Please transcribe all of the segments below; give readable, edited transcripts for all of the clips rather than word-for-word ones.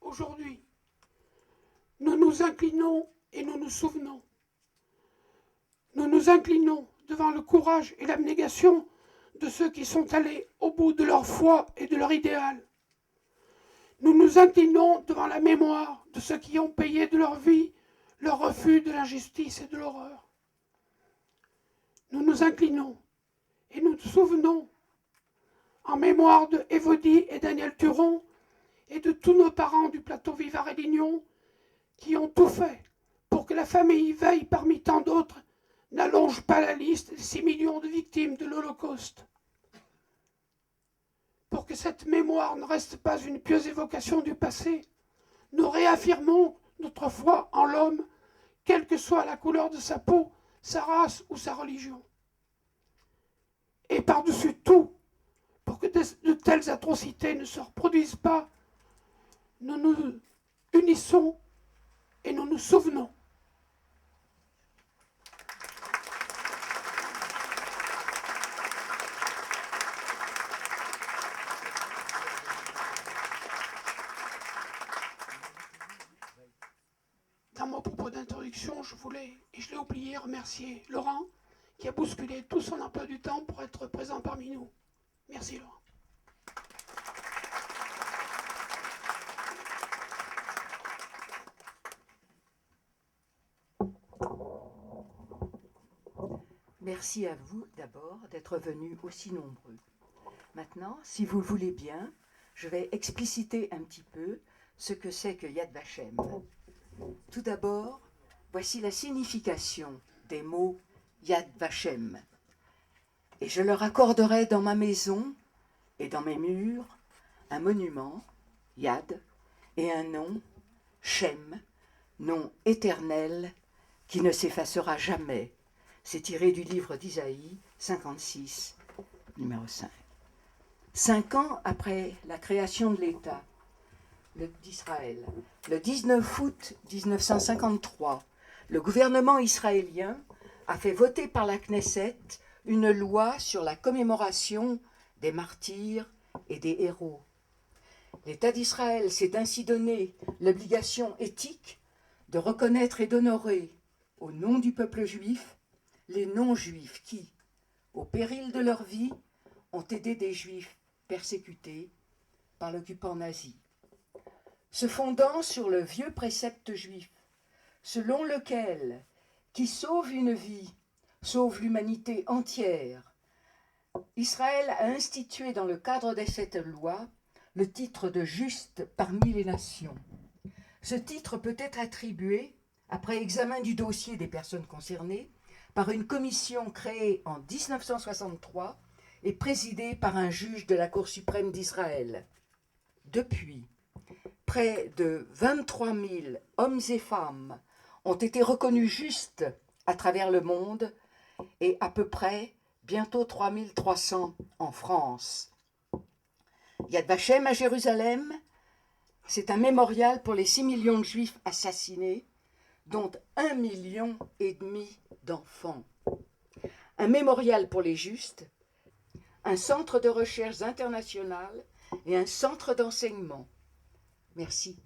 aujourd'hui. Nous nous inclinons et nous nous souvenons. Nous nous inclinons devant le courage et l'abnégation de ceux qui sont allés au bout de leur foi et de leur idéal. Nous nous inclinons devant la mémoire de ceux qui ont payé de leur vie leur refus de l'injustice et de l'horreur. Nous nous inclinons et nous nous souvenons en mémoire de Évodie et Daniel Turon et de tous nos parents du plateau Vivard et Lignon qui ont tout fait pour que la famille Veil, parmi tant d'autres, n'allonge pas la liste des 6 millions de victimes de l'Holocauste. Pour que cette mémoire ne reste pas une pieuse évocation du passé, nous réaffirmons notre foi en l'homme, quelle que soit la couleur de sa peau, sa race ou sa religion. Et par-dessus tout, pour que de telles atrocités ne se reproduisent pas, nous nous unissons et nous nous souvenons. Dans mon propos d'introduction, je voulais, et je l'ai oublié, remercier Laurent, qui a bousculé tout son emploi du temps pour être présent parmi nous. Merci Laurent. Merci à vous d'abord d'être venus aussi nombreux. Maintenant, si vous le voulez bien, je vais expliciter un petit peu ce que c'est que Yad Vashem. Tout d'abord, voici la signification des mots Yad Vashem. Et je leur accorderai dans ma maison et dans mes murs un monument, Yad, et un nom, Shem, nom éternel qui ne s'effacera jamais. C'est tiré du livre d'Isaïe 56, numéro 5. 5 ans après la création de l'État d'Israël, le 19 août 1953, le gouvernement israélien a fait voter par la Knesset une loi sur la commémoration des martyrs et des héros. L'État d'Israël s'est ainsi donné l'obligation éthique de reconnaître et d'honorer, au nom du peuple juif, les non-juifs qui, au péril de leur vie, ont aidé des juifs persécutés par l'occupant nazi. Se fondant sur le vieux précepte juif, selon lequel qui sauve une vie, sauve l'humanité entière, Israël a institué dans le cadre de cette loi le titre de juste parmi les nations. Ce titre peut être attribué, après examen du dossier des personnes concernées, par une commission créée en 1963 et présidée par un juge de la Cour suprême d'Israël. Depuis, près de 23 000 hommes et femmes ont été reconnus justes à travers le monde et à peu près bientôt 3 300 en France. Yad Vashem à Jérusalem, c'est un mémorial pour les 6 millions de juifs assassinés, dont 1,5 million d'enfants. Un mémorial pour les justes, un centre de recherche international et un centre d'enseignement. Merci.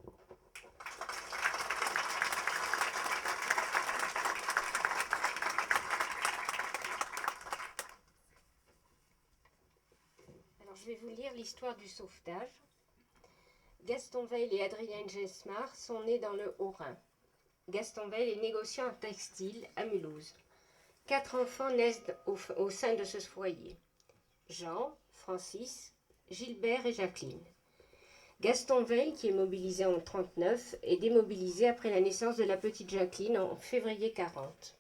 Alors, je vais vous lire l'histoire du sauvetage. Gaston Veil et Adrien Gesmar sont nés dans le Haut-Rhin. Gaston Veil est négociant en textile à Mulhouse. 4 enfants naissent au sein de ce foyer. Jean, Francis, Gilbert et Jacqueline. Gaston Veil, qui est mobilisé en 1939, est démobilisé après la naissance de la petite Jacqueline en février 1940.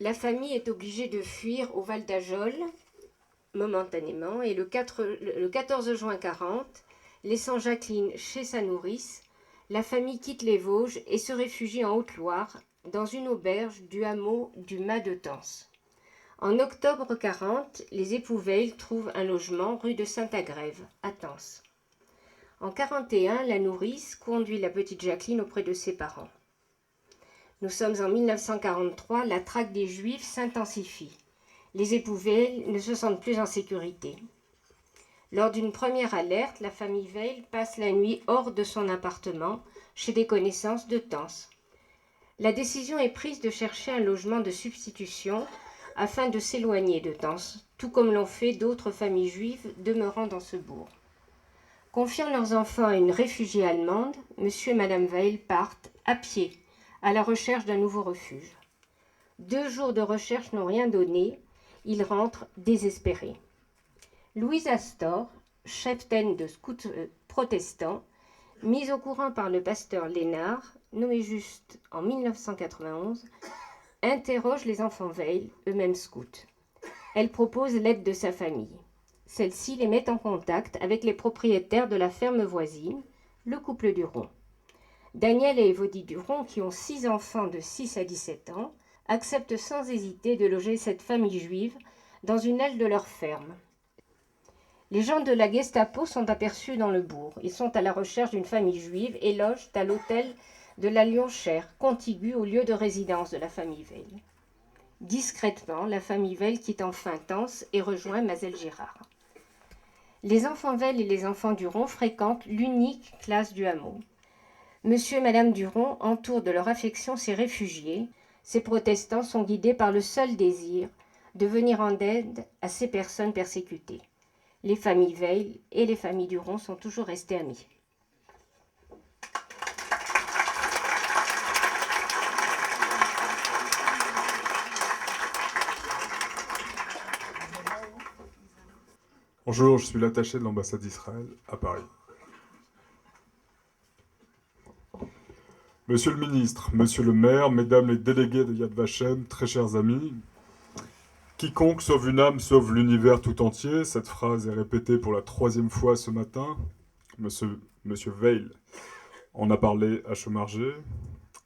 La famille est obligée de fuir au Val d'Ajol momentanément et le 14 juin 1940, laissant Jacqueline chez sa nourrice, la famille quitte les Vosges et se réfugie en Haute-Loire dans une auberge du hameau du Mas de Tence. En octobre 1940, les époux Veil trouvent un logement rue de Sainte-Agrève, à Tence. En 1941, la nourrice conduit la petite Jacqueline auprès de ses parents. Nous sommes en 1943, la traque des Juifs s'intensifie. Les époux Veil ne se sentent plus en sécurité. Lors d'une première alerte, la famille Veil passe la nuit hors de son appartement, chez des connaissances de Tence. La décision est prise de chercher un logement de substitution afin de s'éloigner de Tence, tout comme l'ont fait d'autres familles juives demeurant dans ce bourg. Confiant leurs enfants à une réfugiée allemande, M. et Mme Veil partent à pied à la recherche d'un nouveau refuge. 2 jours de recherche n'ont rien donné, ils rentrent désespérés. Louise Astor, cheftaine de scouts protestants, mise au courant par le pasteur Lénard, nommé juste en 1991, interroge les enfants Veil, eux-mêmes scouts. Elle propose l'aide de sa famille. Celle-ci les met en contact avec les propriétaires de la ferme voisine, le couple Duron. Daniel et Évodie Duron, qui ont 6 enfants de 6 à 17 ans, acceptent sans hésiter de loger cette famille juive dans une aile de leur ferme. Les gens de la Gestapo sont aperçus dans le bourg. Ils sont à la recherche d'une famille juive et logent à l'hôtel de la Lionchère, contigu au lieu de résidence de la famille Veil. Discrètement, la famille Veil quitte enfin Tence et rejoint Mazel Girard. Les enfants Veil et les enfants Duron fréquentent l'unique classe du hameau. Monsieur et Madame Duron entourent de leur affection ces réfugiés. Ces protestants sont guidés par le seul désir de venir en aide à ces personnes persécutées. Les familles Veil et les familles Duron sont toujours restées amies. Bonjour, je suis l'attaché de l'ambassade d'Israël à Paris. Monsieur le ministre, monsieur le maire, mesdames les délégués de Yad Vashem, très chers amis, quiconque sauve une âme sauve l'univers tout entier. Cette phrase est répétée pour la 3e fois ce matin. Monsieur Veil en a parlé à Chaumargé.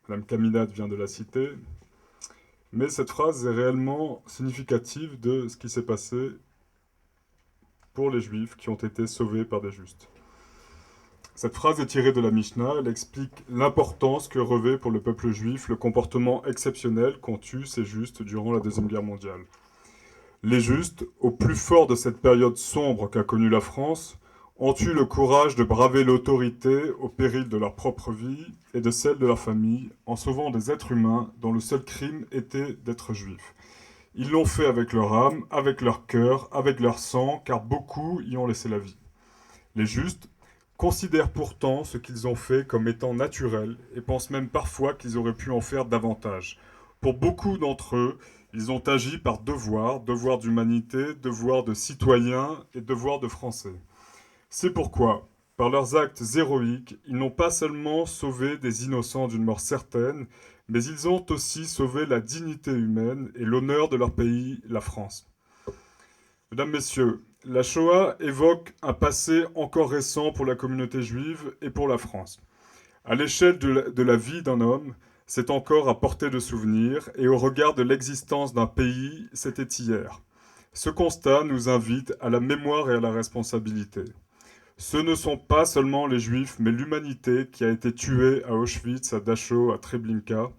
Madame Caminade vient de la citer. Mais cette phrase est réellement significative de ce qui s'est passé pour les Juifs qui ont été sauvés par des justes. Cette phrase est tirée de la Mishnah. Elle explique l'importance que revêt pour le peuple juif le comportement exceptionnel qu'ont eu ces justes durant la Deuxième Guerre mondiale. Les justes, au plus fort de cette période sombre qu'a connue la France, ont eu le courage de braver l'autorité au péril de leur propre vie et de celle de leur famille, en sauvant des êtres humains dont le seul crime était d'être juifs. Ils l'ont fait avec leur âme, avec leur cœur, avec leur sang, car beaucoup y ont laissé la vie. Les justes considèrent pourtant ce qu'ils ont fait comme étant naturel et pensent même parfois qu'ils auraient pu en faire davantage. Pour beaucoup d'entre eux, ils ont agi par devoir, devoir d'humanité, devoir de citoyen et devoir de français. C'est pourquoi, par leurs actes héroïques, ils n'ont pas seulement sauvé des innocents d'une mort certaine, mais ils ont aussi sauvé la dignité humaine et l'honneur de leur pays, la France. Mesdames, Messieurs, la Shoah évoque un passé encore récent pour la communauté juive et pour la France. À l'échelle de la vie d'un homme, c'est encore à portée de souvenir, et au regard de l'existence d'un pays, c'était hier. Ce constat nous invite à la mémoire et à la responsabilité. Ce ne sont pas seulement les Juifs, mais l'humanité qui a été tuée à Auschwitz, à Dachau, à Treblinka,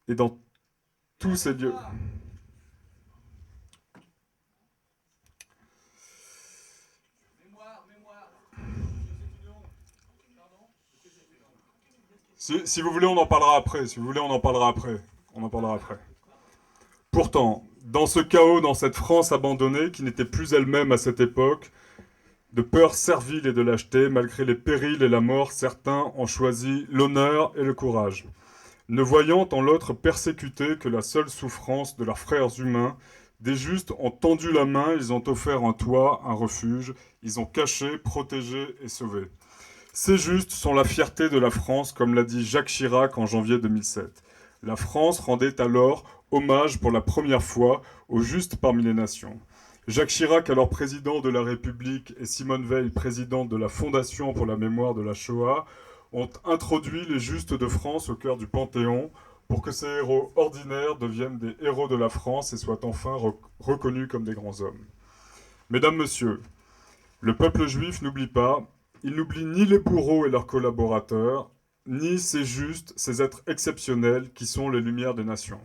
et dans tous ces lieux. Si vous voulez, on en parlera après. On en parlera après. Pourtant, dans ce chaos, dans cette France abandonnée, qui n'était plus elle-même à cette époque, de peur servile et de lâcheté, malgré les périls et la mort, certains ont choisi l'honneur et le courage. Ne voyant en l'autre persécuté que la seule souffrance de leurs frères humains, des justes ont tendu la main, ils ont offert un toit, un refuge, ils ont caché, protégé et sauvé. Ces justes sont la fierté de la France, comme l'a dit Jacques Chirac en janvier 2007. La France rendait alors hommage pour la première fois aux justes parmi les nations. Jacques Chirac, alors président de la République, et Simone Veil, présidente de la Fondation pour la mémoire de la Shoah, ont introduit les justes de France au cœur du Panthéon pour que ces héros ordinaires deviennent des héros de la France et soient enfin reconnus comme des grands hommes. Mesdames, Messieurs, le peuple juif n'oublie pas, il n'oublie ni les bourreaux et leurs collaborateurs, ni ces justes, ces êtres exceptionnels qui sont les lumières des nations.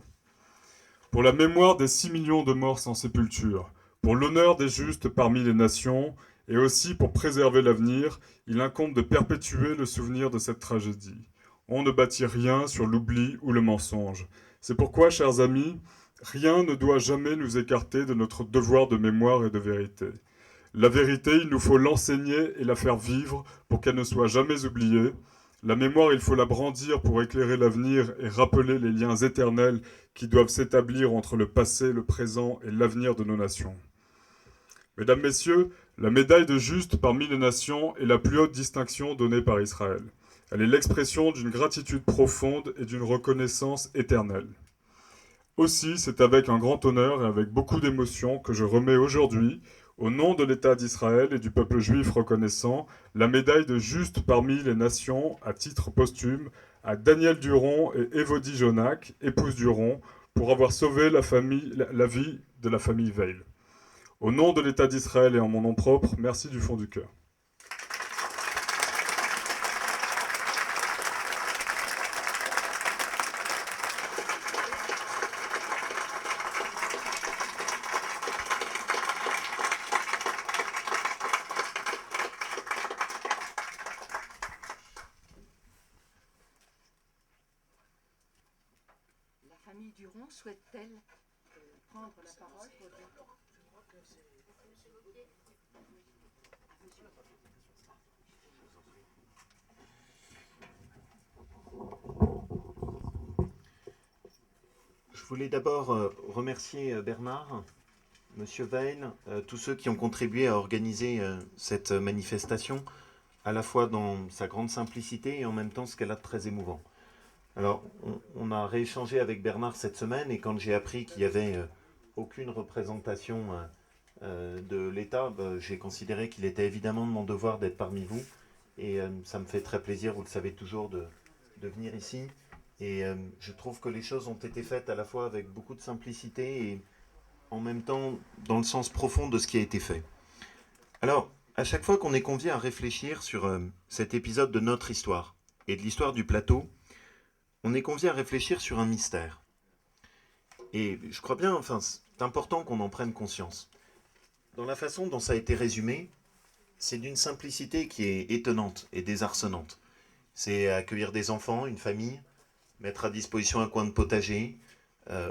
Pour la mémoire des 6 millions de morts sans sépulture, Pour l'honneur des justes parmi les nations, et aussi pour préserver l'avenir, il incombe de perpétuer le souvenir de cette tragédie. On ne bâtit rien sur l'oubli ou le mensonge. C'est pourquoi, chers amis, rien ne doit jamais nous écarter de notre devoir de mémoire et de vérité. La vérité, il nous faut l'enseigner et la faire vivre pour qu'elle ne soit jamais oubliée. La mémoire, il faut la brandir pour éclairer l'avenir et rappeler les liens éternels qui doivent s'établir entre le passé, le présent et l'avenir de nos nations. Mesdames, Messieurs, la médaille de juste parmi les nations est la plus haute distinction donnée par Israël. Elle est l'expression d'une gratitude profonde et d'une reconnaissance éternelle. Aussi, c'est avec un grand honneur et avec beaucoup d'émotion que je remets aujourd'hui, au nom de l'État d'Israël et du peuple juif reconnaissant, la médaille de juste parmi les nations, à titre posthume, à Daniel Duron et Évodie Jonac, épouse Duron, pour avoir sauvé la vie de la famille Veil. Au nom de l'État d'Israël et en mon nom propre, merci du fond du cœur. La famille Duron souhaite-t-elle prendre la parole pour dire... Je voulais d'abord remercier Bernard, Monsieur Veil, tous ceux qui ont contribué à organiser cette manifestation, à la fois dans sa grande simplicité et en même temps ce qu'elle a de très émouvant. Alors, on a rééchangé avec Bernard cette semaine et quand j'ai appris qu'il n'y avait aucune représentation de l'État, j'ai considéré qu'il était évidemment de mon devoir d'être parmi vous et ça me fait très plaisir, vous le savez toujours, de venir ici. Et je trouve que les choses ont été faites à la fois avec beaucoup de simplicité et en même temps dans le sens profond de ce qui a été fait. Alors, à chaque fois qu'on est convié à réfléchir sur cet épisode de notre histoire et de l'histoire du plateau, on est convié à réfléchir sur un mystère. Et je crois bien, enfin, c'est important qu'on en prenne conscience. Dans la façon dont ça a été résumé, c'est d'une simplicité qui est étonnante et désarçonnante. C'est accueillir des enfants, une famille, mettre à disposition un coin de potager,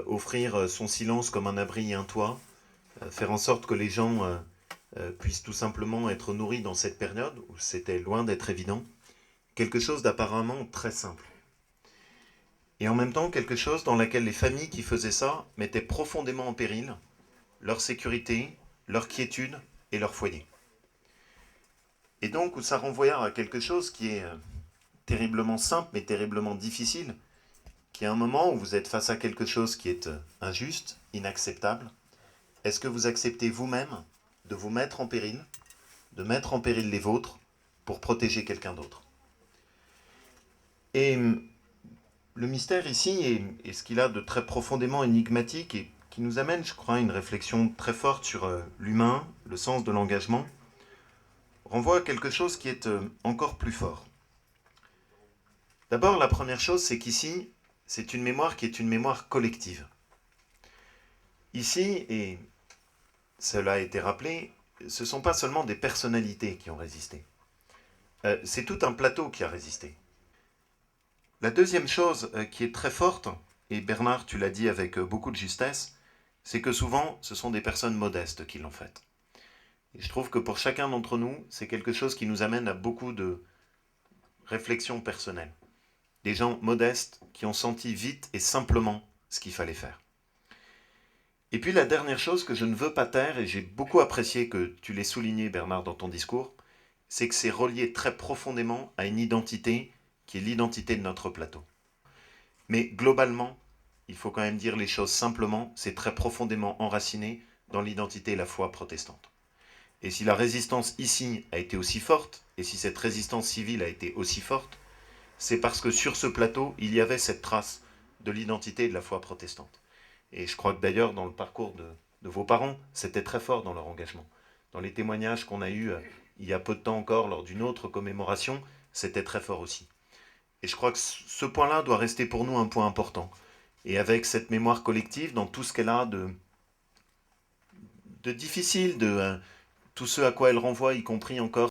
offrir son silence comme un abri et un toit, faire en sorte que les gens puissent tout simplement être nourris dans cette période où c'était loin d'être évident. Quelque chose d'apparemment très simple. Et en même temps, quelque chose dans laquelle les familles qui faisaient ça mettaient profondément en péril leur sécurité, leur quiétude et leur foyer. Et donc, où ça renvoyait à quelque chose qui est terriblement simple mais terriblement difficile, qui est un moment où vous êtes face à quelque chose qui est injuste, inacceptable. Est-ce que vous acceptez vous-même de vous mettre en péril, de mettre en péril les vôtres pour protéger quelqu'un d'autre? Et le mystère ici est ce qu'il a de très profondément énigmatique et qui nous amène, je crois, à une réflexion très forte sur l'humain, le sens de l'engagement, renvoie à quelque chose qui est encore plus fort. D'abord, la première chose, c'est qu'ici, c'est une mémoire qui est une mémoire collective. Ici, et cela a été rappelé, ce ne sont pas seulement des personnalités qui ont résisté. C'est tout un plateau qui a résisté. La deuxième chose qui est très forte, et Bernard, tu l'as dit avec beaucoup de justesse, c'est que souvent, ce sont des personnes modestes qui l'ont faite. Et je trouve que pour chacun d'entre nous, c'est quelque chose qui nous amène à beaucoup de réflexions personnelles. Des gens modestes qui ont senti vite et simplement ce qu'il fallait faire. Et puis la dernière chose que je ne veux pas taire, et j'ai beaucoup apprécié que tu l'aies souligné Bernard dans ton discours, c'est que c'est relié très profondément à une identité qui est l'identité de notre plateau. Mais globalement, il faut quand même dire les choses simplement, c'est très profondément enraciné dans l'identité et la foi protestante. Et si la résistance ici a été aussi forte, et si cette résistance civile a été aussi forte, c'est parce que sur ce plateau, il y avait cette trace de l'identité et de la foi protestante. Et je crois que d'ailleurs, dans le parcours de vos parents, c'était très fort dans leur engagement. Dans les témoignages qu'on a eus il y a peu de temps encore, lors d'une autre commémoration, c'était très fort aussi. Et je crois que ce point-là doit rester pour nous un point important. Et avec cette mémoire collective, dans tout ce qu'elle a difficile, de tout ce à quoi elle renvoie, y compris encore